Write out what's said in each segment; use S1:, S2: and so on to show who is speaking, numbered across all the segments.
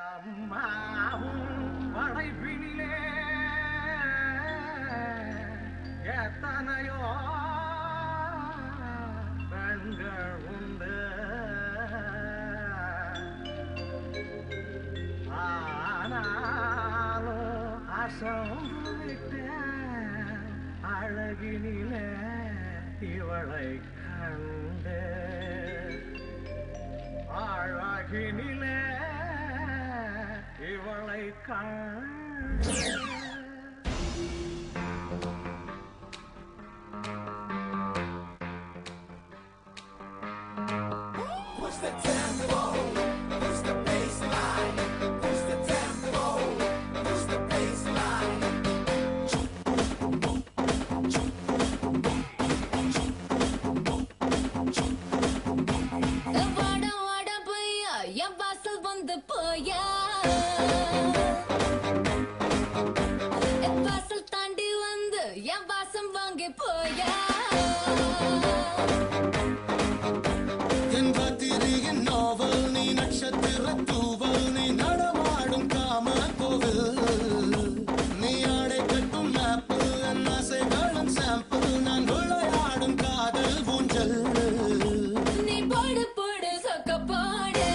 S1: அம்மாவும் படைப்பினிலே எத்தனையோ பெண்கள் உண்டு. ஆனாலும் அசந்து விட்டேன் அழகினிலே இவளை கண்டு. அழகினிலே இவளை கண்டு.
S2: Push the tempo, push the bassline, push the tempo, push the bassline.
S3: வாடா வாடா பையா என் வாசல் வந்து போயா, என் வாசல் தாண்டி வந்து என் வாசம் வாங்கி போயா.
S2: என் நாவல் நீ நட்சத்திர தூவல் நீ நடமாடும் காம கோவில் நீ ஆடை கட்டும் மேப்பு என் ஆசைகளும் சாம்பிள் நான் விளையாடும் காதல் ஊஞ்சல்.
S3: நீ போடு போடு சொக்க போடு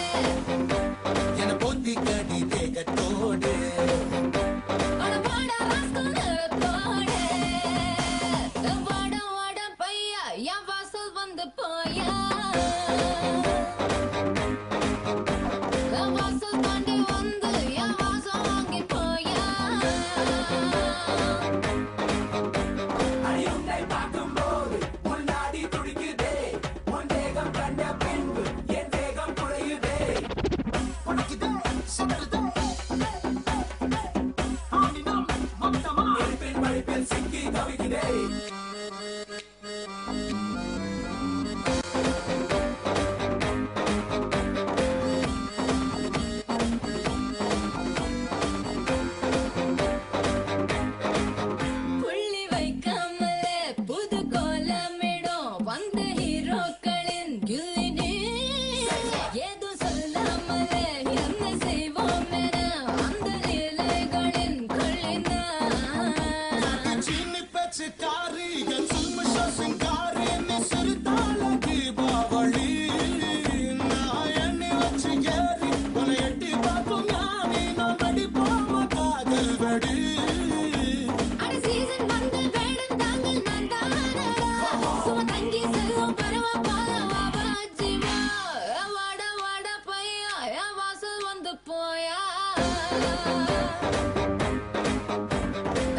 S2: என பொத்தி கடி தேகத்தோடு
S3: அட வாடா ராஸ்கல் நிறத்தோடு. வாடா வாடா பையா என் வாசல் வந்து போயா, என் வாசல் தாண்டி வந்து என் வாசம் வாங்கி போயா.
S2: அடியுண்டை பார்க்கும்போது முன்னாடி துடிக்குதே உன் தேகம் கண்ட பின்பு என் தேகம் குறையுதே. உனக்குதே சுற்றுதே ஆனினம் மொத்தமா இருப்பின் மழைப்பில் சிக்கி தவிக்குதே.
S3: புள்ளி வைக்காமலே புது கோலமிடும் வந்த ஹீரோக்களின் கில்லினி. ஏதோ சொல்லாமலே என்ன செய்வோம் என அந்த லீலைகளின் கொள்ளினா.
S2: சீனி பேச்சு காரி என் சுல்மஷ சிங்காரி நீ சிறுதால தீபாவளி நான் எண்ணி வச்சு ஏறி உன்னை எட்டி பார்க்கும் ஞானி நான் நடிப்போம காதல் வெடி.
S3: அட சீசன் வந்து வேடம் தாங்கள் நான் தானடா, சும்மா தங்கி செல்வோம் பரவ பாலவா ஜீவா. வாடா வாடா பையா என் வாசல் வந்து போயா,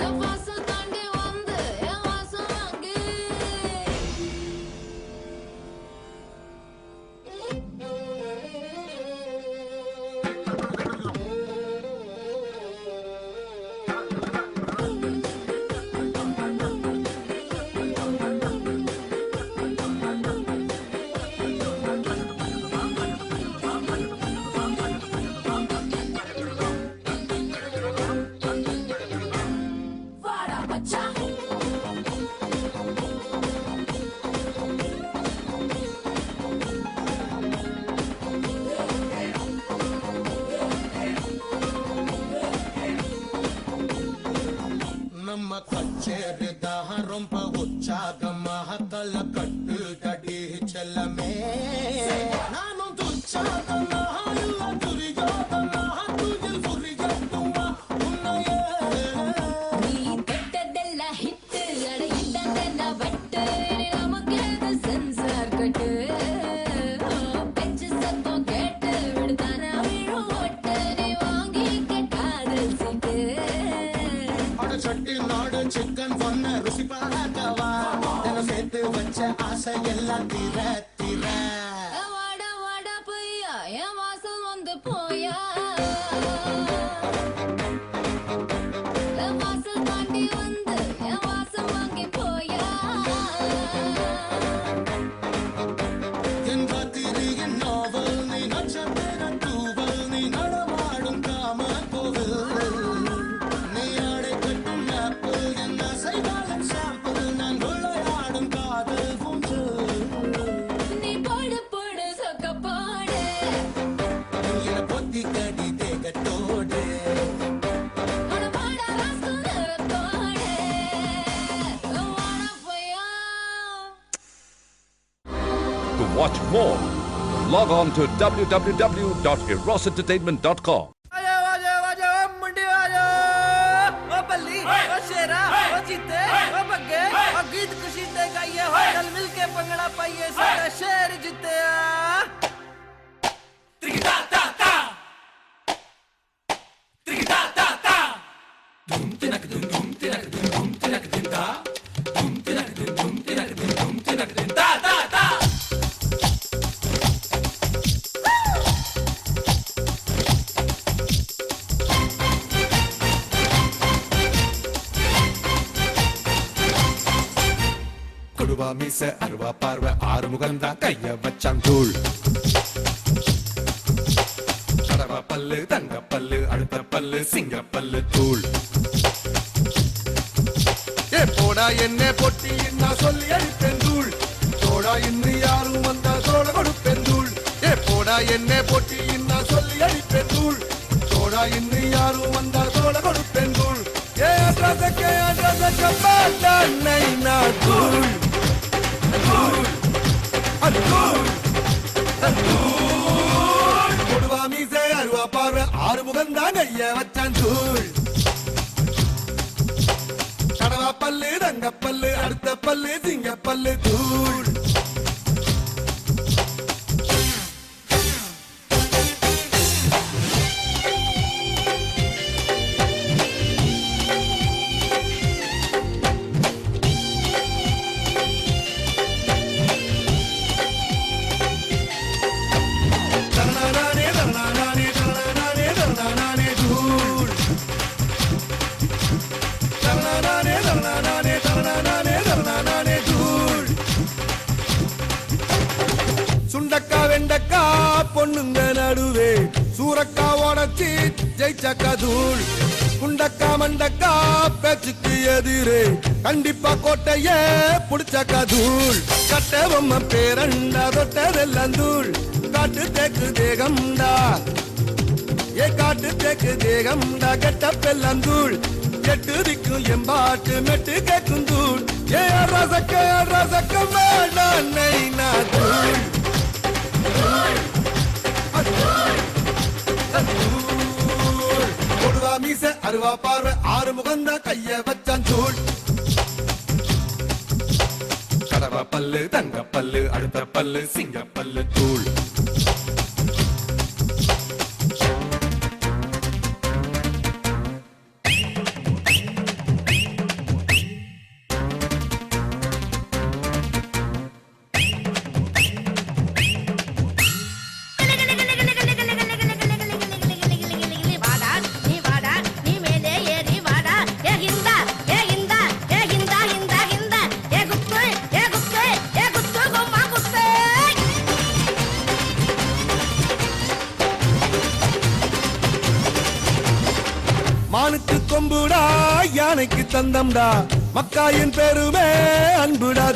S3: என் வாசல் தாண்டி வந்து என் வாசம் வாங்கி. வாடா மச்சான்
S2: நம்ம கச்சேரி தான் ரொம்ப உற்சாகமாக தல கட்டு கடி செல்லமே நானும் துச்சாகமாக இல்ல துரியோகமாக துயில் புரியட்டுமா உன்னையே.
S3: நீ தொட்டதெல்லாம் ஹிட்டு, அட இதாண்டா வட்டு, இனி நமக்கு எது சென்சார் கட்டு. பெஞ்சு சத்தம் கேட்டு விடுதானா விழும் ஓட்டு, நீ வாங்கிக்க காதல் சீட்டு.
S2: அட சட்டி நாடு சிக்கன் பொண்ண ருசி பார்க்கவா தினம் சேர்த்து வச்ச ஆசை எல்லாம் தீர தீர.
S3: வாடா வாடா பையா என் வாசல் வந்து போயா, என் வாசல் தாண்டி வந்து என் வாசம் வாங்கி போயா.
S2: என் ராத்திரி என் நாவல் நீ நட்சத்திர தூவல் நீ நடமாடும் காம கோவில் நீ ஆடை கட்டும் ஆப்பிள் என் ஆசைகளின் சாம்பிள் நான் விளையாடும் காதல் ஊஞ்சல்.
S4: more. Log on to www.erosentertainment.com.
S1: गीत खुशी दे गाइए होटल मिलके पंगड़ा पाइए सारा शहर जीते
S2: கொடுவா மீச அருவா பார்வை ஆறு முகந்தா கைய வச்சான் தூள் கடவா பல்லு தங்க பல்லு அடுத்த பல்லு சிங்க பல்லு தூள் ஏ போடா என்ன பொட்டி நான் சொல்லி அடிப்பேன் தூள் தோடா இன்று யாரும் வந்தா தோட கொடுப்பேன் தூள் ஏ போடா என்ன பொட்டி நான் சொல்லி அடிப்பேன் தூள் தோடா இன்று யாரும் வந்தா தோட கொடுப்பேன் தூள் ஏ அட்ரஸக்க பாட்டா நைனா தூள் கொடுவா மீசை அருவா பார்வை ஆறு முகந்தான் ஐய வச்சான் தூள் கடவா பல்லு தங்க பல்லு அடுத்த பல்லு சிங்க பல்லு தூள் சுண்டக்கா வெண்டக்கா பொண்ணுங்க நடுவே சூரக்கா உடச்சி ஜெயிச்சக்கா தூள் குண்டக்கா மண்டக்கா பேச்சுக்கு எதிரே கண்டிப்பா கோட்டையே புடிச்சக்கா தூள் கட்ட பொம்மை பேரண்டா தொட்டதெல்லாம் தூள் காட்டு தேக்கு தேகம்டா ஏ காட்டு தேக்கு தேகம்டா கெட்ட பெல்லாம் தூள் எட்டு திக்கும் எம்பாட்டு மெட்டு கேக்கும் தூள் ஏ ரசக்க வேண்டாம் நைனா தூள் கொடுவா மீச அருவா பார்வை ஆறு முகந்தா கைய வச்சான் தூள் கடவா பல்லு தங்க பல்லு அடுத்த பல்லு சிங்க பல்லு தூள் மானுக்கு கொம்புடா யானைக்கு தந்தம்டா மக்காயின் பெருமே அன்புடா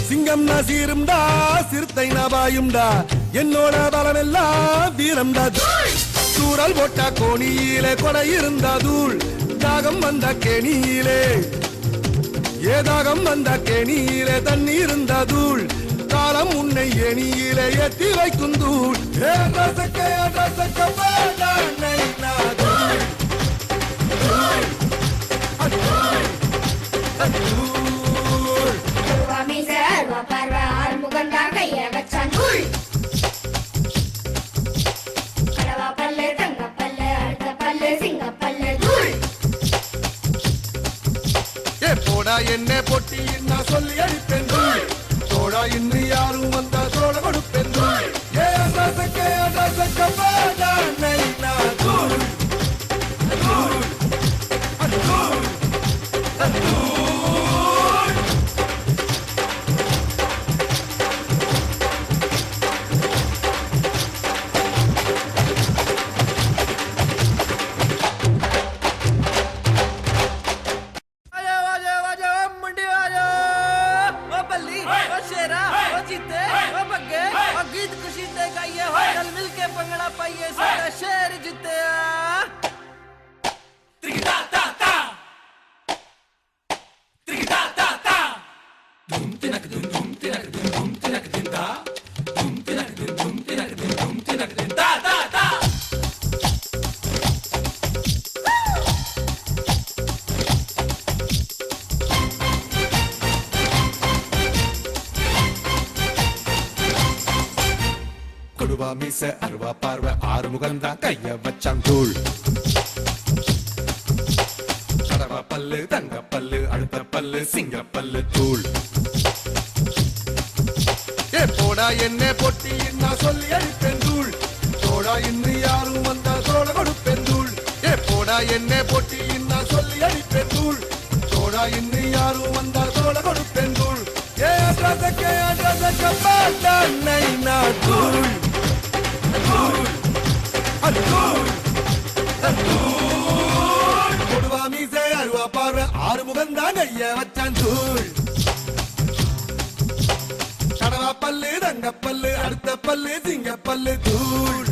S2: சிங்கம்னா சீரும்டா சிறுத்தை நபாயும்டா என்னோட பலமெல்லாம் வீரம்டா சூழல் போட்டா கோணியிலே கொடை இருந்தா தூள் தாகம் வந்த கேணியிலே ஏதாகம் வந்த கேணியிலே தண்ணி இருந்தா தூள் காலம் உன்னை எணியிலே ஏத்தி வைக்கும் தூள் ரசக்க போடா என்ன பொட்டி நான் சொல்லி அடிப்பேன் தூள் தோடா இன்று யாரும் வந்தா தோட கொடுப்பேன் தூள் ஏ ரசக்க பாடா நைனா தூள் गीत खुशी दे गाइए होटल मिलके पंगड़ा पाइए सारा शहर जीते धूम तिनक धूम धूम तिनक धूम धूम तिनक दिन दा மீச அருவா பார்வை ஆறு முகந்தா கைய வச்சான் தூள் கடவா பல்லு தங்க பல்லு அடுத்த பல்லு சிங்க பல்லு தூள் ஏ போடா என்ன பொட்டி நான் சொல்லி அழிப்பேன் தூள் தோடா இன்று யாரும் வந்தா தோட கொடுப்பேன் தூள் ஏ போடா என்ன பொட்டி நான் சொல்லி அழிப்பேன் தூள் தோடா இன்று யாரும் வந்தா தோட கொடுப்பேன் தூள் ஏ அட்ரஸக்க பாட்டா நைனா தூள் கொடுவா மீசை அருவா பார்வை ஆறு முகந்தான் ஐய வச்சான் தூள் கடவா பல்லு தங்க பல்லு அடுத்த பல்லு சிங்க பல்லு தூள்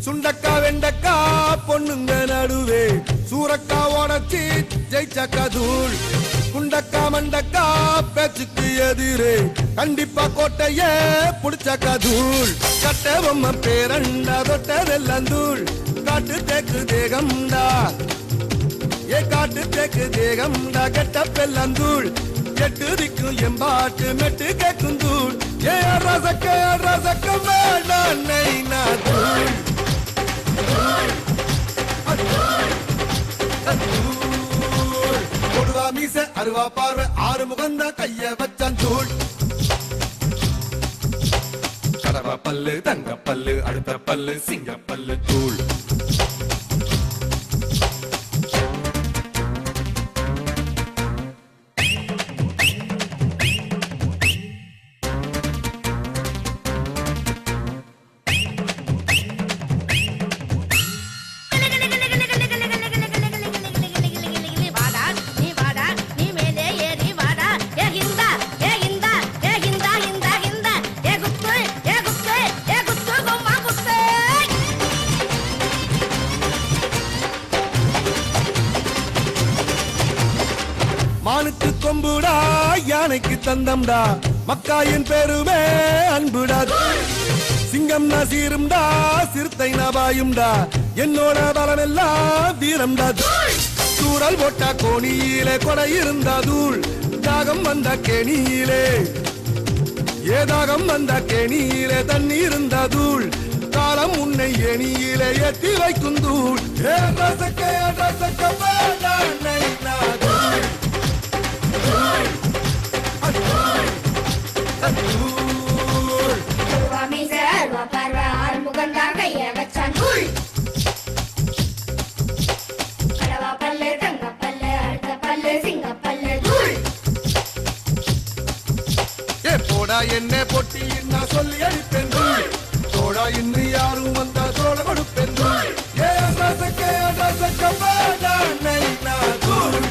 S2: சுண்டக்கா வெண்டக்கா பொண்ணுங்க நடுவே சூரக்கா உடச்சி ஜெயிச்சக்கா தூள் குண்டக்கா மண்டக்கா பேச்சுக்கு எதிரே கண்டிப்பா கோட்டைய புடிச்சக்கா தூள் கட்ட பொம்மை பேரண்டா தொட்டதெல்லாம் தூள் காட்டு தேக்கு தேகம்டா ஏ காட்டு தேக்கு தேகம்டா கெட்ட பெல்லாம் தூள் எட்டு திக்கும் எம்பாட்டு மெட்டு கேக்கும் தூள் ஏ ரசக்க வேண்டாம் நைனா தூள் கொடுவா மீச அருவா பார்வை ஆறு முகந்தா கைய வச்சான் தூள் கடவா பல்லு தங்க பல்லு அடுத்த பல்லு சிங்க பல்லு தூள் மானுக்கு கொம்புடா யானைக்கு தந்தம்டா மக்காயின் பெருமே அன்புடா சிங்கம் சீரும்டா சிறுத்தை நபாயும்டா என்னோட பலம் எல்லாம் வீரம்டா சூழல் போட்டா கோணியிலே கொடை இருந்தா தூள் தாகம் வந்த கேணியிலே ஏதாகம் வந்த கேணியிலே தண்ணி இருந்தா தூள் காலம் உன்னை ஏணியிலே ஏத்தி வைக்கும் தூள் ரசக்க போடா என்ன பொட்டி நான் சொல்லி அழிப்பேன் தூள் தோடா இன்று யாரும் வந்தா தோட கொடுப்பேன் தூள் ஏ ரசக்க வேண்டாம் நைனா தூள்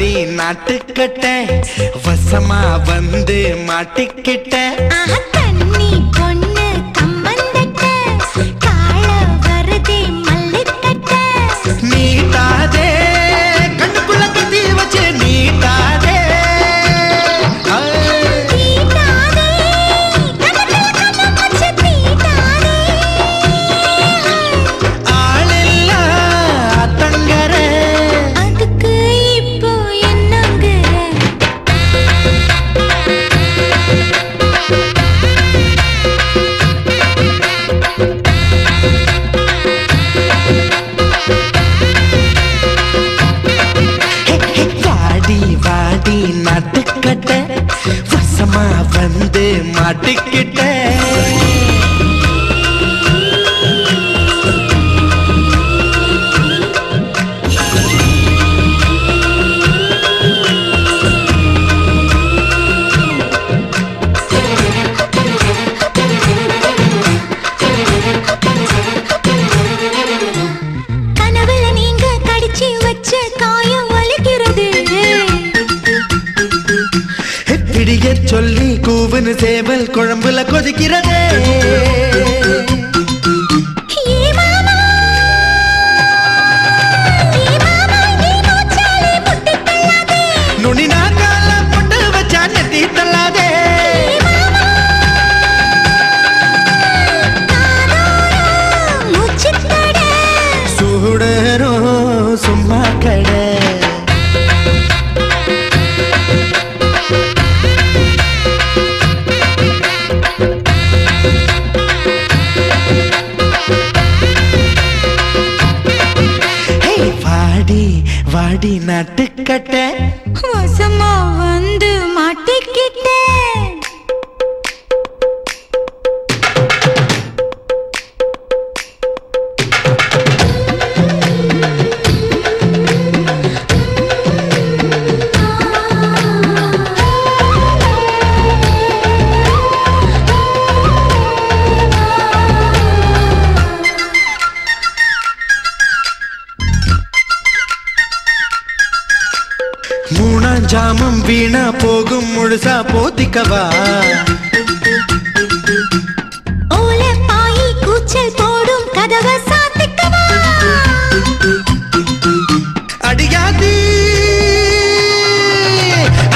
S2: வாடி நாட்டுக்கட்ட வசமா வந்து மாட்டிக்கிட்ட
S3: தண்ணி பொண்ணு கம்மந்தட்ட காள வருதே மல்லிக்கட்ட
S2: நீட்டாதே கண்ணுக்குள்ள கத்தி வச்சு நீட்டாதே
S3: தீட்டாதே கண்ணத்துல கண்ணம் வச்சு தீட்டாதே
S2: ஆளில்லா அத்தங்கர
S3: அதுக்கு இப்போ என்னங்க
S2: வாடி வாடி நாட்டுக்கட்ட வசமா வந்து மாட்டிக்கிட்ட
S3: கனவுல நீங்க கடிச்சு வச்ச காயம் வலிக்கிறது
S2: பிடிய சொல்லி கூவுன்னு சேவல் குழம்புல கொதிக்கிறதே
S3: ஏ மாமா நீ மூச்சாலே முட்டி தள்ளாதே
S2: நுனி நாங்கால போட்டு வச்சா நெத்தி தள்ளாதே
S3: மூச்சு தட
S2: சூடரோ சும்மா கடை வாடி வாடி நாட்டுக்கட்ட
S3: வசமா வந்து மாட்டிக்கிட்டேன்
S2: மூணாம் ஜாமம் வீணா போகும் முழுசா போத்திக்கவா
S3: ஓல பாயி கூச்சல் போடும் கதவை சாத்திக்கவா
S2: அடியாதி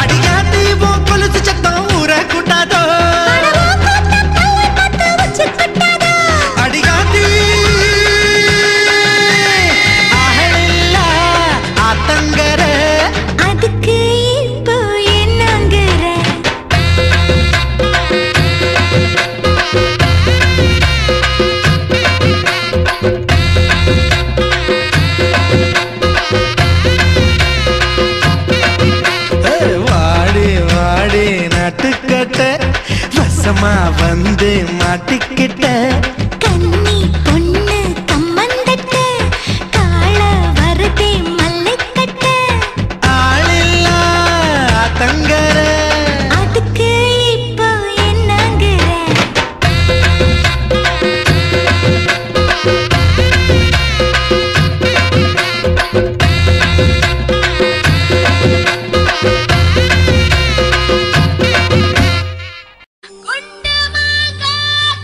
S2: அடியாதி போ கொலுசு சத்தம் ஊர கூட்டாதோ அடியாதி அகலில்ல ஆத்தங்கர
S3: அதுக்கு இப்போ என்னங்கிற
S2: வாடி வாடி நாட்டுக்கட்ட வசமா வந்து மாட்டிக்கிட்ட
S3: கன்னி பொண்ணு கம்மந்தட்ட காள வருதே மல்லிக்கட்ட
S2: ஆளில்லா ஆத்தங்கர
S3: அதுக்கு இப்போ என்னங்கிற குண்டு மாங்கா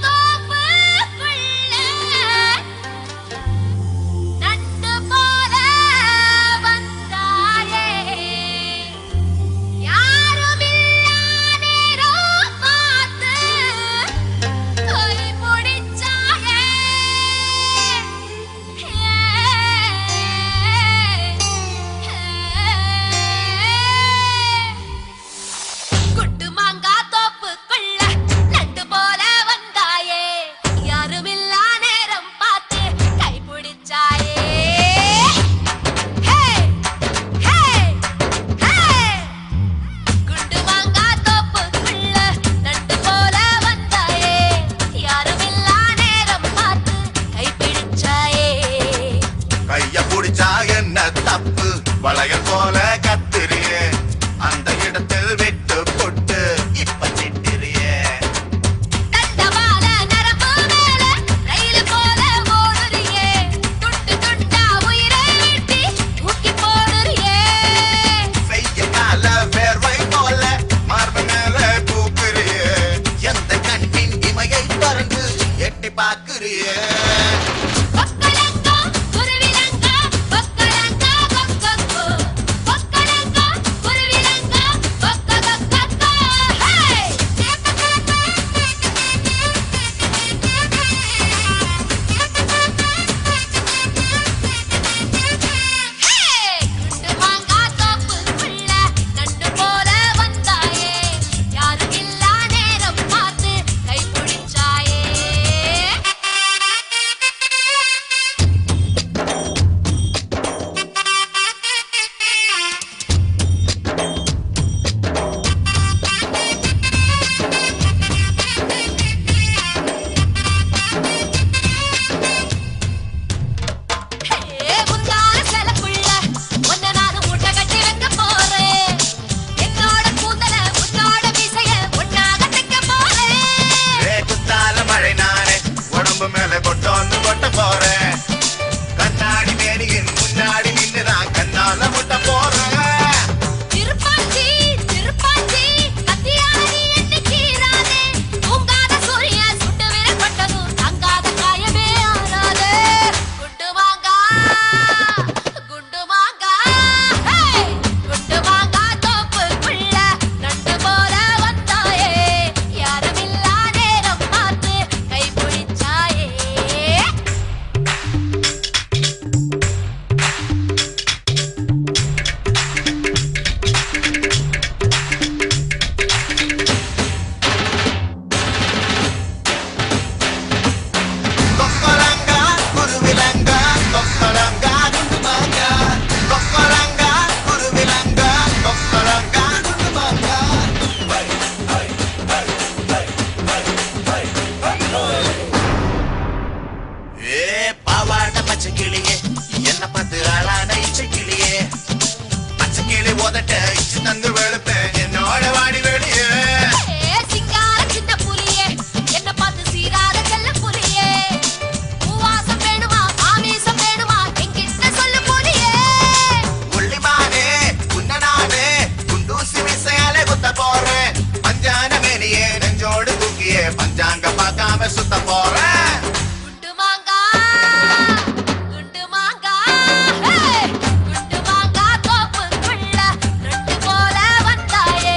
S3: தோப்பு
S5: அதட்ட இச்சு தந்து வெளுப்பேன் என்னோட வாடி வெளியே
S3: சிங்கார சின்ன புலியே என்ன பார்த்து சீராத செல்ல புலியே பூவாசம் வேணுமா ஆவேசம் வேணுமா என்கிட்ட சொல்லு புலியே
S5: உள்ளிமானே உன்னனானே குண்டூசி விசையாலே குத்த போறேன் பஞ்சான மேனியே நெஞ்சோடு தூக்கியே பஞ்சாங்க பார்க்காம சுத்த போறேன்
S3: குண்டு மாங்கா குண்டு மாங்கா குண்டு மாங்கா தோப்புக்குள்ள ரெண்டு போல வந்தாயே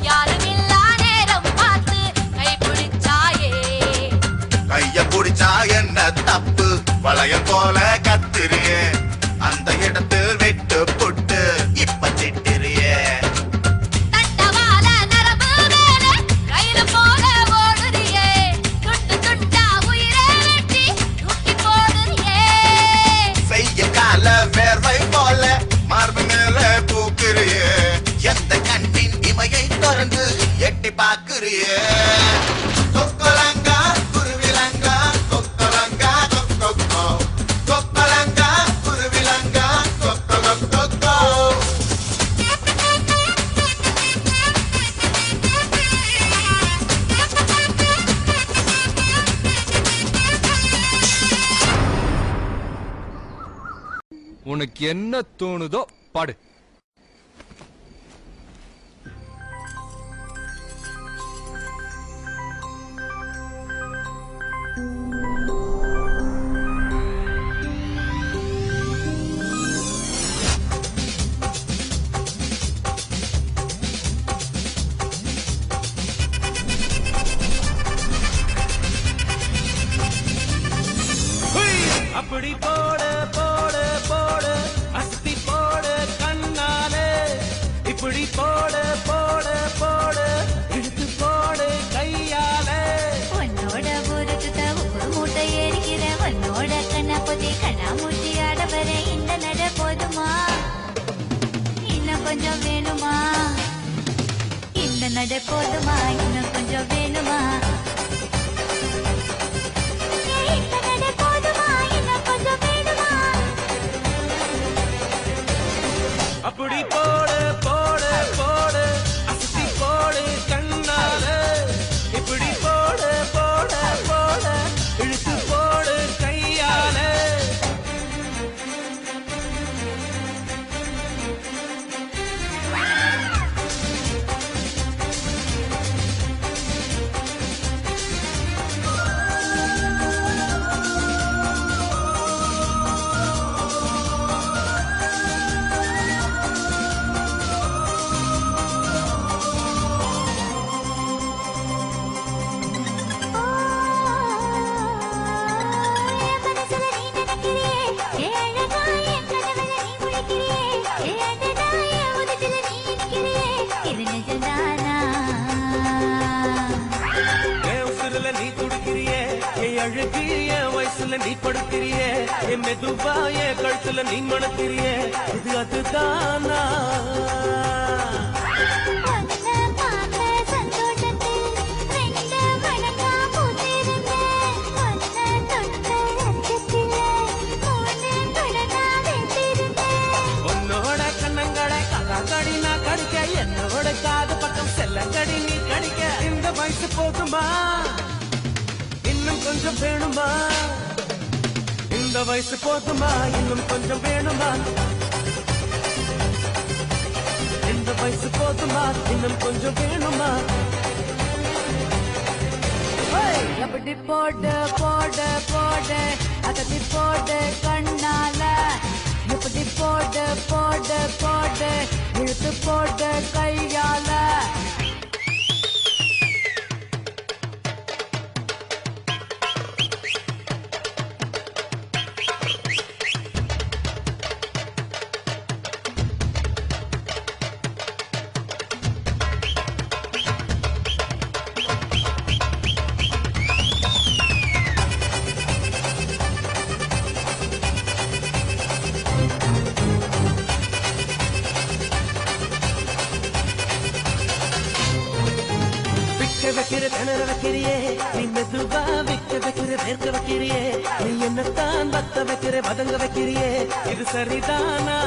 S3: யாரும் இல்லா நேரம் பார்த்து கை பிடிச்சாயே
S5: கைய புடிச்சா என்ன தப்பு வளையம் போல கத்திரியே அந்த இடத்தில் விட்டு புட்டு இப்ப திட்டிரியே
S3: தண்டவாள நரம்பு மேலே ரயிலு போல ஓடுறியே துண்டு துண்டா உயிரை வெட்டி தூக்கி போடுறியே
S5: செய்ய கால வேர்வை போல மார்பு மேல பூக்கிறியே எந்த கண்ணின் இமையை திறந்து எட்டி பாக்குறியே கொக்கலங்கா குருவிலங்கா கொக்கலங்கா கொக்கொக்கோ கொக்கலங்கா குருவிலங்கா கொக்கொக்கோ
S4: உனக்கு என்ன தோணுதோ பாடு.
S1: அப்படி போடு போடு போடு அஸ்தி போடு கண்ணாலே இப்படி போடு போடு போடு இழுத்து போடு கையாலே
S3: உன்னோட ஊருக்கு ஒரு மூட்டை ஏறிக்கிற உன்னோட கண்ணாப்பதி கண்ணாமூச்சி ஆட வர இந்த நட போதுமா இன்னும் கொஞ்சம் வேணுமா இந்த நட போதுமா இன்னும் கொஞ்சம் வேணுமா இந்த நட போதுமா இன்னும் கொஞ்சம் வேணுமா
S1: அப்படி போடு போடு போடு அஸ்தி போடு கண்ணாலே இப்படி போடு போடு போடு இழுத்து போடு கையாலே என் உசுருல நீ துடிக்கிறியே என் அழகு என் வயசுல நீ படுக்கிறியே என் மெதுவா என் கழுத்துல நீ மணக்கிறியே இது அதுதானா உன்னோட கண்ணங்களை கடி நான் கடிக்க என்னோட காது பக்கம் செல்லங்கடி நீ கடிக்க இந்த வயசு போதுமா இன்னும் கொஞ்சம் வேணுமா இந்த வயசு போதுமா இன்னும் கொஞ்சம் வேணுமா இந்த வயசு போதுமா இன்னும் கொஞ்சம் வேணுமா
S3: எப்படி போடு போடு போடு அகத்தி போடு கண்ணால எப்படி போடு போடு போடு இழுத்து போடு கையால
S1: வைக்கிற திணற வைக்கிறியே நீ மெதுவா விக்க வைக்கிற வேர்க்க வைக்கிறியே நீ என்னத்தான் பத்த வைக்கிற வதங்க வைக்கிறியே இது சரிதானா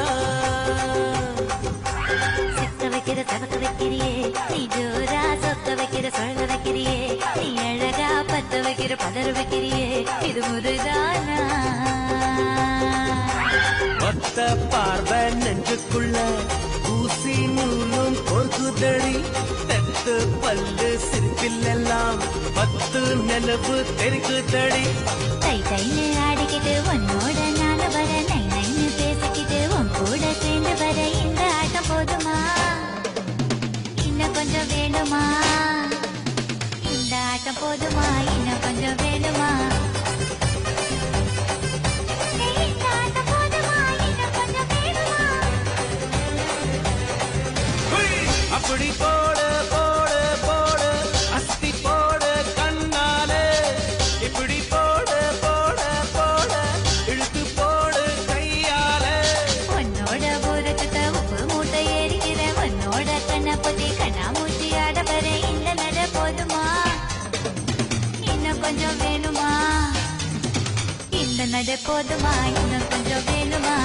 S3: வைக்கிற பதற வைக்கிறியே இது முறைதானா
S1: ஒத்த பார்வை நெஞ்சுக்குள்ள ஊசி நூலும் பொறுக்குதடி தெத்து பல்லு சிரிப்பிலெல்லாம் 10 நிலவு தெரிக்குதடி
S3: தை தைன்னு ஆடிக்கிட்டு உன்னோட நானு வர நை நைன்னு பேசிக்கிட்டு உன் கூட சேர்ந்து வர இந்த ஆட்டம் போதுமா இன்னும் கொஞ்சம் வேணுமா இந்த ஆட்டம் போதுமா இன்னும் கொஞ்சம் வேணுமா இந்த ஆட்டம் போதுமா இன்னும் கொஞ்சம் வேணுமா
S1: அப்படி போடு போடு போடு அஸ்தி போடு கண்ணாலே இப்படி போடு போடு போடு இழுத்து போடு கையாலே
S3: உன்னோட ஊரத்துக்கு உப்பு மூட்டை ஏறிக்கிற உன்னோட கண்ணை பத்தி கண்ணாமூச்சி ஆட வர இந்த நட போதுமா இன்னும் கொஞ்சம் வேணுமா இந்த நட போதுமா இன்னும் கொஞ்சம் வேணுமா